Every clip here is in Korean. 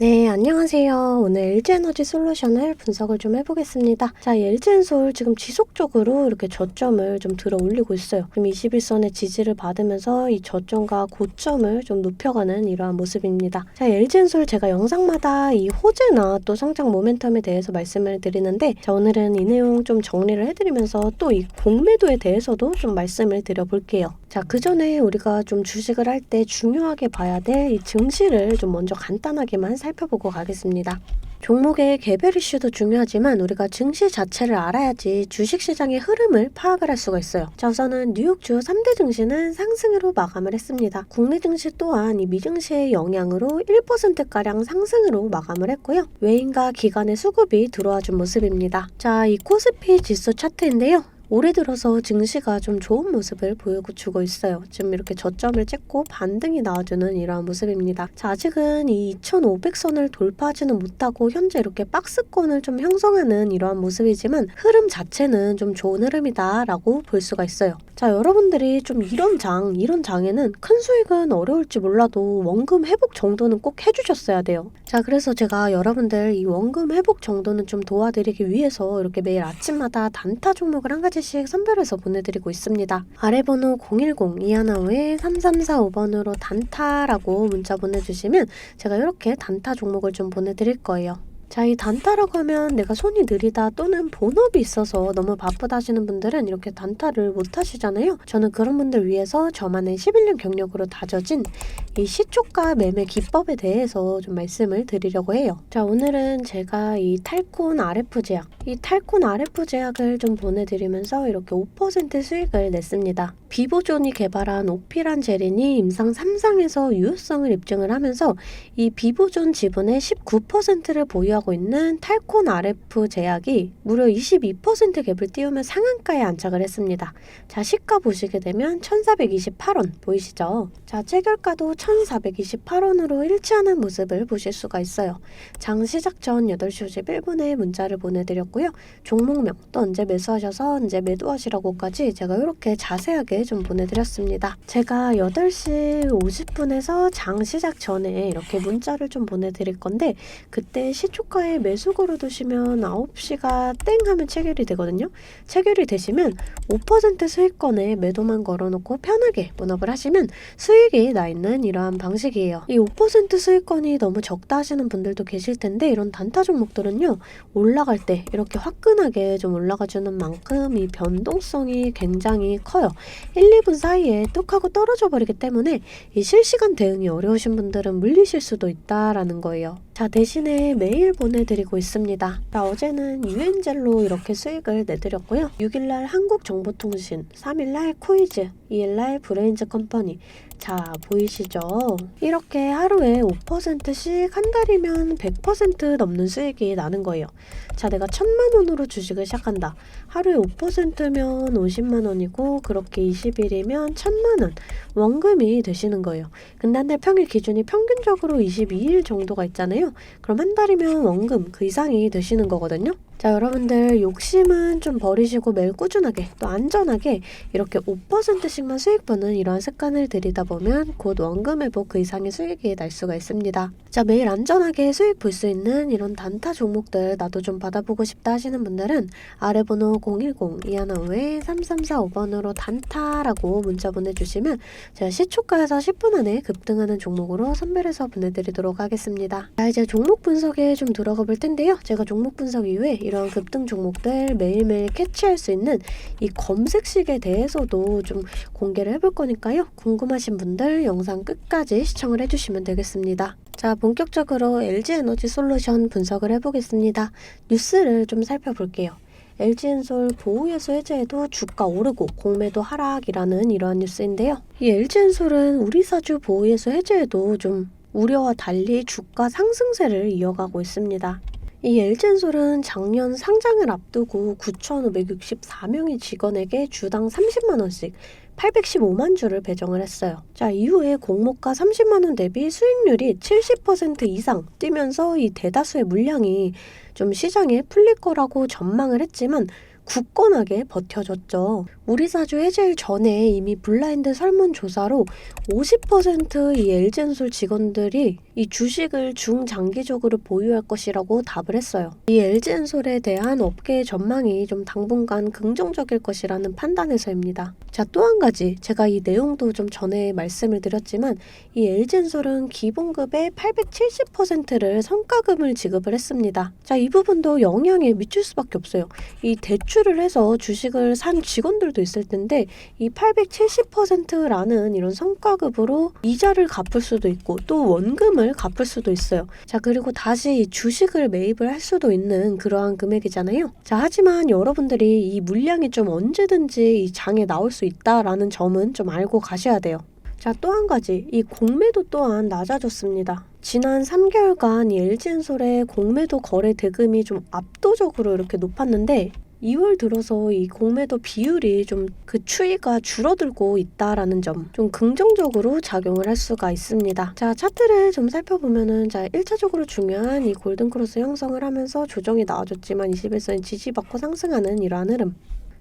네, 안녕하세요. 오늘 LG에너지 솔루션을 분석을 좀 해보겠습니다. 자, 이 LG엔솔 지금 지속적으로 이렇게 저점을 좀 들어 올리고 있어요. 지금 21선의 지지를 받으면서 이 저점과 고점을 좀 높여가는 이러한 모습입니다. 자, LG엔솔 제가 영상마다 이 호재나 또 성장 모멘텀에 대해서 말씀을 드리는데, 자, 오늘은 이 내용 좀 정리를 해드리면서 또 이 공매도에 대해서도 좀 말씀을 드려볼게요. 자, 그 전에 우리가 좀 주식을 할 때 중요하게 봐야 될 이 증시를 좀 먼저 간단하게만 살펴보고 가겠습니다. 종목의 개별 이슈도 중요하지만 우리가 증시 자체를 알아야지 주식시장의 흐름을 파악을 할 수가 있어요. 자, 우선은 뉴욕 주요 3대 증시는 상승으로 마감을 했습니다. 국내 증시 또한 이 미증시의 영향으로 1%가량 상승으로 마감을 했고요. 외인과 기관의 수급이 들어와 준 모습입니다. 자, 이 코스피 지수 차트인데요. 올해 들어서 증시가 좀 좋은 모습을 보여주고 있어요. 지금 이렇게 저점을 찍고 반등이 나와주는 이러한 모습입니다. 자, 아직은 이 2500선을 돌파하지는 못하고 현재 이렇게 박스권을 좀 형성하는 이러한 모습이지만 흐름 자체는 좀 좋은 흐름이다 라고 볼 수가 있어요. 자, 여러분들이 좀 이런 장에는 큰 수익은 어려울지 몰라도 원금 회복 정도는 꼭 해주셨어야 돼요. 자, 그래서 제가 여러분들 이 원금 회복 정도는 좀 도와드리기 위해서 이렇게 매일 아침마다 단타 종목을 한 가지씩 선별해서 보내드리고 있습니다. 아래 번호 010-215-3345번으로 단타라고 문자 보내주시면 제가 이렇게 단타 종목을 좀 보내드릴 거예요. 자, 이 단타라고 하면 내가 손이 느리다 또는 본업이 있어서 너무 바쁘다 하시는 분들은 이렇게 단타를 못 하시잖아요. 저는 그런 분들 위해서 저만의 11년 경력으로 다져진 이 시초가 매매 기법에 대해서 좀 말씀을 드리려고 해요. 자, 오늘은 제가 이 탈콘 RF 제약, 이 탈콘 RF 제약을 좀 보내드리면서 이렇게 5% 수익을 냈습니다. 비보존이 개발한 오피란 제린이 임상 3상에서 유효성을 입증을 하면서 이 비보존 지분의 19%를 보유하고 있는 탈콘 RF 제약이 무려 22% 갭을 띄우며 상한가에 안착을 했습니다. 자, 시가 보시게 되면 1428원 보이시죠? 자, 체결가도 1428원으로 일치하는 모습을 보실 수가 있어요. 장 시작 전 8시 51분에 문자를 보내드렸고요. 종목명 또 언제 매수하셔서 언제 매도하시라고까지 제가 이렇게 자세하게 좀 보내드렸습니다. 제가 8시 50분에서 장 시작 전에 이렇게 문자를 좀 보내드릴 건데 그때 시초가에 매수 걸어두시면 9시가 땡 하면 체결이 되거든요. 체결이 되시면 5% 수익권에 매도만 걸어놓고 편하게 본업을 하시면 수익이 나 있는 이러한 방식이에요. 이 5% 수익권이 너무 적다 하시는 분들도 계실 텐데 이런 단타 종목들은요. 올라갈 때 이렇게 화끈하게 좀 올라가주는 만큼 이 변동성이 굉장히 커요. 1, 2분 사이에 뚝 하고 떨어져 버리기 때문에 이 실시간 대응이 어려우신 분들은 물리실 수도 있다라는 거예요. 자, 대신에 메일 보내드리고 있습니다. 자, 어제는 유엔젤로 이렇게 수익을 내드렸고요. 6일날 한국정보통신, 3일날 코이즈, 2일날 브레인즈 컴퍼니. 자, 보이시죠? 이렇게 하루에 5%씩 한 달이면 100% 넘는 수익이 나는 거예요. 자, 내가 1000만 원으로 주식을 시작한다. 하루에 5%면 50만 원이고 그렇게 20일이면 1000만 원 원금이 되시는 거예요. 근데 한 달 평일 기준이 평균적으로 22일 정도가 있잖아요. 그럼 한 달이면 원금 그 이상이 되시는 거거든요. 자, 여러분들 욕심은 좀 버리시고 매일 꾸준하게 또 안전하게 이렇게 5%씩만 수익 버는 이러한 습관을 들이다 보면 곧 원금 회복 그 이상의 수익이 날 수가 있습니다. 자, 매일 안전하게 수익 볼 수 있는 이런 단타 종목들 나도 좀 받아보고 싶다 하시는 분들은 아래 번호 010-215-3345번으로 단타라고 문자 보내주시면 제가 시초가에서 10분 안에 급등하는 종목으로 선별해서 보내드리도록 하겠습니다. 자, 이제 종목 분석에 좀 들어가 볼 텐데요. 제가 종목 분석 이후에 이런 급등 종목들 매일매일 캐치할 수 있는 이 검색식에 대해서도 좀 공개를 해볼 거니까요. 궁금하신 분들 영상 끝까지 시청을 해주시면 되겠습니다. 자, 본격적으로 LG에너지 솔루션 분석을 해보겠습니다. 뉴스를 좀 살펴볼게요. LG엔솔 보호예수 해제에도 주가 오르고 공매도 하락이라는 이러한 뉴스인데요. 이 LG엔솔은 우리사주 보호예수 해제에도 좀 우려와 달리 주가 상승세를 이어가고 있습니다. 이 LG엔솔은 작년 상장을 앞두고 9,564명의 직원에게 주당 30만 원씩 815만 주를 배정을 했어요. 자, 이후에 공모가 30만 원 대비 수익률이 70% 이상 뛰면서 이 대다수의 물량이 좀 시장에 풀릴 거라고 전망을 했지만 굳건하게 버텨줬죠. 우리사주 해제일 전에 이미 블라인드 설문조사로 50%이 LG엔솔 직원들이 이 주식을 중장기적으로 보유할 것이라고 답을 했어요. 이 LG엔솔에 대한 업계의 전망이 좀 당분간 긍정적일 것이라는 판단에서입니다. 자, 또 한 가지 제가 이 내용도 좀 전에 말씀을 드렸지만 이 LG엔솔은 기본급의 870%를 성과금을 지급을 했습니다. 자, 이 부분도 영향에 미칠 수밖에 없어요. 이 대출을 해서 주식을 산 직원들도 있을 텐데 이 870%라는 이런 성과급으로 이자를 갚을 수도 있고 또 원금을 갚을 수도 있어요. 자, 그리고 다시 주식을 매입을 할 수도 있는 그러한 금액이잖아요. 자, 하지만 여러분들이 이 물량이 좀 언제든지 이 장에 나올 수 있다라는 점은 좀 알고 가셔야 돼요. 자, 또 한 가지 이 공매도 또한 낮아졌습니다. 지난 3개월간 이 LG엔솔의 공매도 거래 대금이 좀 압도적으로 이렇게 높았는데 2월 들어서 이 공매도 비율이 좀 그 추이가 줄어들고 있다라는 점 좀 긍정적으로 작용을 할 수가 있습니다. 자, 차트를 좀 살펴보면은 자, 1차적으로 중요한 이 골든크로스 형성을 하면서 조정이 나와줬지만 21선이 지지받고 상승하는 이러한 흐름.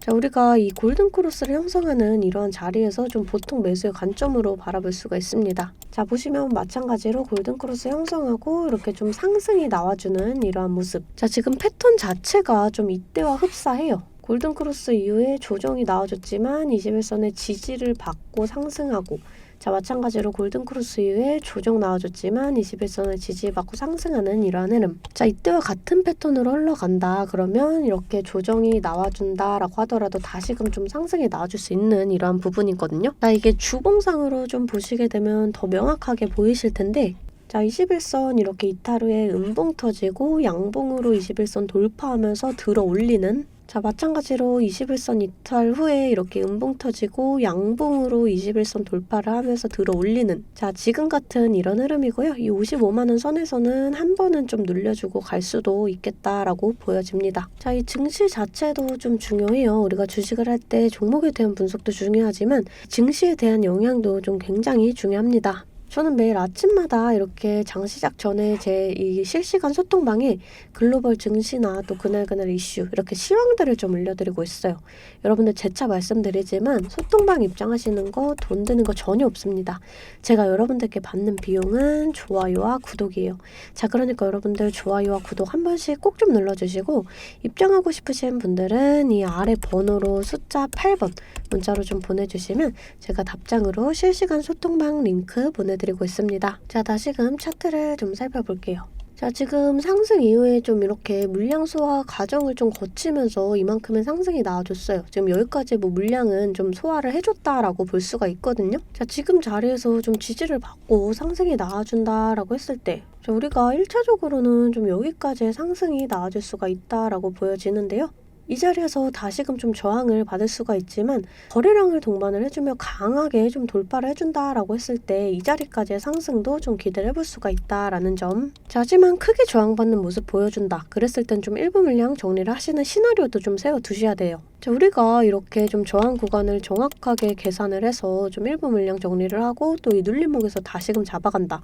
자, 우리가 이 골든크로스를 형성하는 이러한 자리에서 좀 보통 매수의 관점으로 바라볼 수가 있습니다. 자, 보시면 마찬가지로 골든크로스 형성하고 이렇게 좀 상승이 나와주는 이러한 모습. 자, 지금 패턴 자체가 좀 이때와 흡사해요. 골든크로스 이후에 조정이 나와줬지만 21선의 지지를 받고 상승하고 자, 마찬가지로 골든크로스 이후에 조정 나와줬지만 21선을 지지받고 상승하는 이러한 흐름. 자, 이때와 같은 패턴으로 흘러간다. 그러면 이렇게 조정이 나와준다라고 하더라도 다시금 좀 상승이 나와줄 수 있는 이러한 부분이거든요. 자, 이게 주봉상으로 좀 보시게 되면 더 명확하게 보이실 텐데 자, 21선 이렇게 이탈 후에 음봉 터지고 양봉으로 21선 돌파하면서 들어 올리는 자, 마찬가지로 21선 이탈 후에 이렇게 음봉 터지고 양봉으로 21선 돌파를 하면서 들어 올리는 자, 지금 같은 이런 흐름이고요. 이 55만원 선에서는 한 번은 좀 눌려주고 갈 수도 있겠다라고 보여집니다. 자, 이 증시 자체도 좀 중요해요. 우리가 주식을 할 때 종목에 대한 분석도 중요하지만 증시에 대한 영향도 좀 굉장히 중요합니다. 저는 매일 아침마다 이렇게 장 시작 전에 제 이 실시간 소통방에 글로벌 증시나 또 그날 이슈 이렇게 시황들을 좀 올려드리고 있어요. 여러분들 재차 말씀드리지만 소통방 입장하시는 거 돈 드는 거 전혀 없습니다. 제가 여러분들께 받는 비용은 좋아요와 구독이에요. 자, 그러니까 여러분들 좋아요와 구독 한 번씩 꼭 좀 눌러주시고 입장하고 싶으신 분들은 이 아래 번호로 숫자 8번 문자로 좀 보내주시면 제가 답장으로 실시간 소통방 링크 보내드리고 있습니다. 자, 다시금 차트를 좀 살펴볼게요. 자, 지금 상승 이후에 좀 이렇게 물량 소화 과정을 좀 거치면서 이만큼의 상승이 나와줬어요. 지금 여기까지 뭐 물량은 좀 소화를 해줬다라고 볼 수가 있거든요. 자, 지금 자리에서 좀 지지를 받고 상승이 나와준다라고 했을 때 자, 우리가 1차적으로는 좀 여기까지의 상승이 나와줄 수가 있다라고 보여지는데요. 이 자리에서 다시금 좀 저항을 받을 수가 있지만 거래량을 동반을 해주며 강하게 좀 돌파를 해준다라고 했을 때 이 자리까지의 상승도 좀 기대를 해볼 수가 있다라는 점. 자, 하지만 크게 저항받는 모습 보여준다. 그랬을 땐 좀 일부 물량 정리를 하시는 시나리오도 좀 세워두셔야 돼요. 자, 우리가 이렇게 좀 저항 구간을 정확하게 계산을 해서 좀 일부 물량 정리를 하고 또 이 눌림목에서 다시금 잡아간다.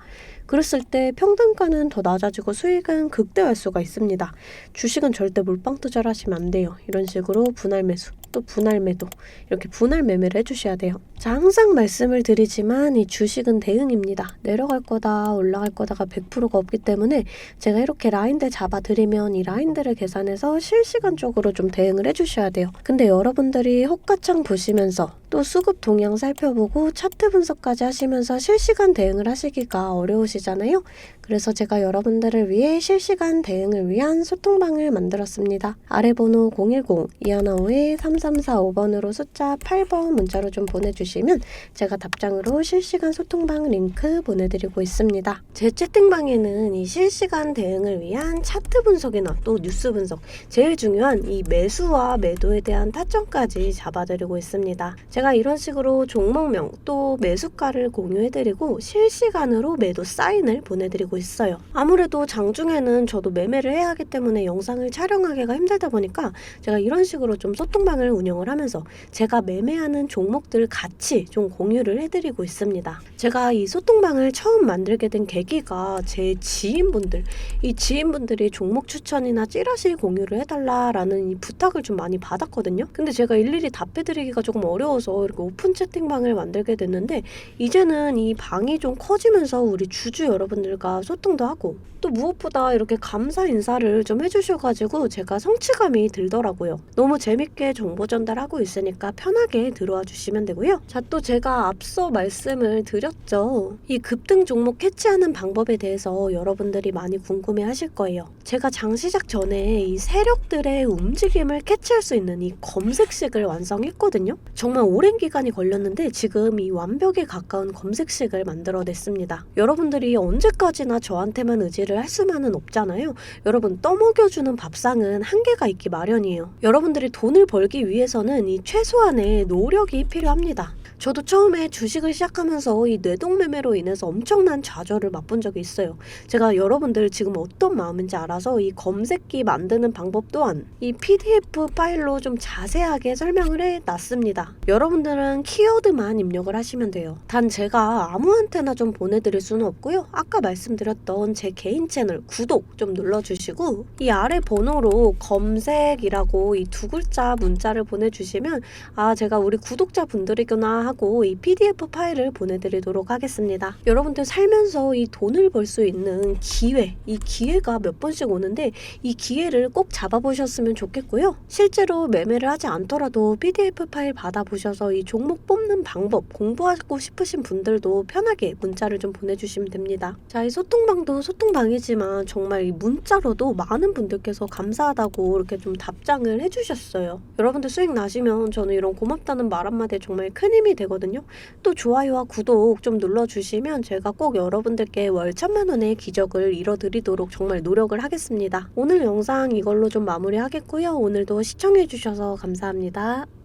그랬을 때 평단가는 더 낮아지고 수익은 극대화할 수가 있습니다. 주식은 절대 몰빵 투자를 하시면 안 돼요. 이런 식으로 분할 매수 또 분할 매도 이렇게 분할 매매를 해주셔야 돼요. 자, 항상 말씀을 드리지만 이 주식은 대응입니다. 내려갈 거다 올라갈 거다가 100%가 없기 때문에 제가 이렇게 라인들 잡아드리면 이 라인들을 계산해서 실시간적으로 좀 대응을 해주셔야 돼요. 근데 여러분들이 호가창 보시면서 또 수급 동향 살펴보고 차트 분석까지 하시면서 실시간 대응을 하시기가 어려우시잖아요. 그래서 제가 여러분들을 위해 실시간 대응을 위한 소통방을 만들었습니다. 아래 번호 010-2155-3345번으로 숫자 8번 문자로 좀 보내주시면 제가 답장으로 실시간 소통방 링크 보내드리고 있습니다. 제 채팅방에는 이 실시간 대응을 위한 차트 분석이나 또 뉴스 분석, 제일 중요한 이 매수와 매도에 대한 타점까지 잡아드리고 있습니다. 제가 이런 식으로 종목명 또 매수가를 공유해드리고 실시간으로 매도 사인을 보내드리고 있어요. 아무래도 장중에는 저도 매매를 해야 하기 때문에 영상을 촬영하기가 힘들다 보니까 제가 이런 식으로 좀 소통방을 운영을 하면서 제가 매매하는 종목들 같이 좀 공유를 해드리고 있습니다. 제가 이 소통방을 처음 만들게 된 계기가 제 지인분들, 이 지인분들이 종목 추천이나 찌라시 공유를 해달라라는 이 부탁을 좀 많이 받았거든요. 근데 제가 일일이 답해드리기가 조금 어려워서 이렇게 오픈 채팅방을 만들게 됐는데, 이제는 이 방이 좀 커지면서 우리 주주 여러분들과 소통도 하고, 또 무엇보다 이렇게 감사 인사를 좀 해주셔가지고 제가 성취감이 들더라고요. 너무 재밌게 정보 전달하고 있으니까 편하게 들어와 주시면 되고요. 자, 또 제가 앞서 말씀을 드렸죠. 이 급등 종목 캐치하는 방법에 대해서 여러분들이 많이 궁금해 하실 거예요. 제가 장 시작 전에 이 세력들의 움직임을 캐치할 수 있는 이 검색식을 완성했거든요. 정말 오랜 기간이 걸렸는데 지금 이 완벽에 가까운 검색식을 만들어냈습니다. 여러분들이 언제까지나 저한테만 의지를 할 수만은 없잖아요. 여러분, 떠먹여주는 밥상은 한계가 있기 마련이에요. 여러분들이 돈을 벌기 위해서는 이 최소한의 노력이 필요합니다. 저도 처음에 주식을 시작하면서 이 뇌동매매로 인해서 엄청난 좌절을 맛본 적이 있어요. 제가 여러분들 지금 어떤 마음인지 알아서 이 검색기 만드는 방법 또한 이 PDF 파일로 좀 자세하게 설명을 해놨습니다. 여러분들은 키워드만 입력을 하시면 돼요. 단 제가 아무한테나 좀 보내드릴 수는 없고요. 아까 말씀드렸던 제 개인 채널 구독 좀 눌러주시고, 이 아래 번호로 검색이라고 이 두 글자 문자를 보내주시면 아, 제가 우리 구독자분들이구나 하고 이 PDF 파일을 보내드리도록 하겠습니다. 여러분들 살면서 이 돈을 벌 수 있는 기회, 이 기회가 몇 번씩 오는데 이 기회를 꼭 잡아보셨으면 좋겠고요. 실제로 매매를 하지 않더라도 PDF 파일 받아보셔서 이 종목 뽑는 방법 공부하고 싶으신 분들도 편하게 문자를 좀 보내주시면 됩니다. 자, 이 소통방도 소통방이지만 정말 이 문자로도 많은 분들께서 감사하다고 이렇게 좀 답장을 해주셨어요. 여러분들 수익 나시면 저는 이런 고맙다는 말 한마디에 정말 큰 힘이 되거든요. 또 좋아요와 구독 좀 눌러주시면 제가 꼭 여러분들께 월 1000만 원의 기적을 이뤄드리도록 정말 노력을 하겠습니다. 오늘 영상 이걸로 좀 마무리하겠고요. 오늘도 시청해주셔서 감사합니다.